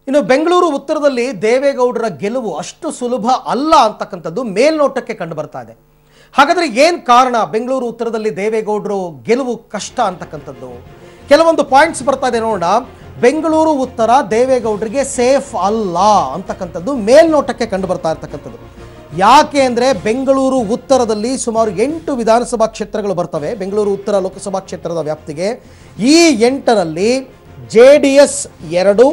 ಇನ್ನು ಬೆಂಗಳೂರು ಉತ್ತರದಲ್ಲಿ ದೇವೇಗೌಡರ ಗೆಲುವು ಅಷ್ಟು ಸುಲಭ ಅಲ್ಲ ಅಂತಕ್ಕಂಥದ್ದು ಮೇಲ್ನೋಟಕ್ಕೆ ಕಂಡು ಬರ್ತಾ ಇದೆ. ಹಾಗಾದ್ರೆ ಏನು ಕಾರಣ ಬೆಂಗಳೂರು ಉತ್ತರದಲ್ಲಿ ದೇವೇಗೌಡರು ಗೆಲುವು ಕಷ್ಟ ಅಂತಕ್ಕಂಥದ್ದು? ಕೆಲವೊಂದು ಪಾಯಿಂಟ್ಸ್ ಬರ್ತಾ ಇದೆ ನೋಡೋಣ. ಬೆಂಗಳೂರು ಉತ್ತರ ದೇವೇಗೌಡರಿಗೆ ಸೇಫ್ ಅಲ್ಲ ಅಂತಕ್ಕಂಥದ್ದು ಮೇಲ್ನೋಟಕ್ಕೆ ಕಂಡು ಬರ್ತಾ ಇರ್ತಕ್ಕಂಥದ್ದು. ಯಾಕೆ ಅಂದರೆ ಬೆಂಗಳೂರು ಉತ್ತರದಲ್ಲಿ ಸುಮಾರು 8 ವಿಧಾನಸಭಾ ಕ್ಷೇತ್ರಗಳು ಬರ್ತವೆ ಬೆಂಗಳೂರು ಉತ್ತರ ಲೋಕಸಭಾ ಕ್ಷೇತ್ರದ ವ್ಯಾಪ್ತಿಗೆ. ಈ 8ರಲ್ಲಿ JDS 2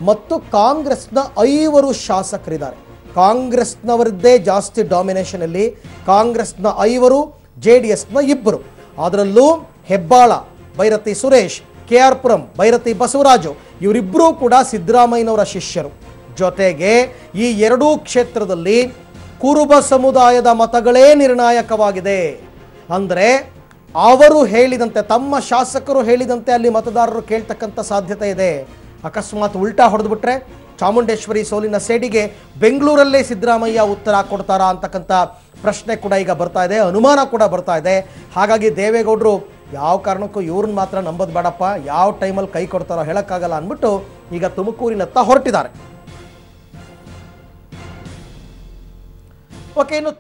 ಮತ್ತು ಕಾಂಗ್ರೆಸ್ನ 5 ಶಾಸಕರಿದ್ದಾರೆ. ಕಾಂಗ್ರೆಸ್ನವರದ್ದೇ ಜಾಸ್ತಿ ಡಾಮಿನೇಷನ್ ಅಲ್ಲಿ, ಕಾಂಗ್ರೆಸ್ನ 5, JDSನ 2. ಅದರಲ್ಲೂ ಹೆಬ್ಬಾಳ ಬೈರತಿ ಸುರೇಶ್, KR ಪುರಂ ಬೈರತಿ ಬಸವರಾಜು ಇವರಿಬ್ಬರೂ ಕೂಡ ಸಿದ್ದರಾಮಯ್ಯನವರ ಶಿಷ್ಯರು. ಜೊತೆಗೆ ಈ 2 ಕ್ಷೇತ್ರದಲ್ಲಿ ಕುರುಬ ಸಮುದಾಯದ ಮತಗಳೇ ನಿರ್ಣಾಯಕವಾಗಿದೆ. ಅಂದರೆ ಅವರು ಹೇಳಿದಂತೆ, ತಮ್ಮ ಶಾಸಕರು ಹೇಳಿದಂತೆ ಅಲ್ಲಿ ಮತದಾರರು ಕೇಳ್ತಕ್ಕಂಥ ಸಾಧ್ಯತೆ ಇದೆ. ಅಕಸ್ಮಾತ್ ಉಲ್ಟಾ ಹೊಡೆದ್ಬಿಟ್ರೆ ಚಾಮುಂಡೇಶ್ವರಿ ಸೋಲಿನ ಸೇಡಿಗೆ ಬೆಂಗಳೂರಲ್ಲೇ ಸಿದ್ದರಾಮಯ್ಯ ಉತ್ತರ ಕೊಡ್ತಾರಾ ಅಂತಕ್ಕಂಥ ಪ್ರಶ್ನೆ ಕೂಡ ಈಗ ಬರ್ತಾ ಇದೆ, ಅನುಮಾನ ಕೂಡ ಬರ್ತಾ ಇದೆ. ಹಾಗಾಗಿ ದೇವೇಗೌಡರು ಯಾವ ಕಾರಣಕ್ಕೂ ಇವ್ರನ್ನ ಮಾತ್ರ ನಂಬೋದು ಬೇಡಪ್ಪ, ಯಾವ ಟೈಮಲ್ಲಿ ಕೈ ಕೊಡ್ತಾರೋ ಹೇಳೋಕ್ಕಾಗಲ್ಲ ಅಂದ್ಬಿಟ್ಟು ಈಗ ತುಮಕೂರಿನತ್ತ ಹೊರಟಿದ್ದಾರೆ. ಓಕೆ, ಇನ್ನು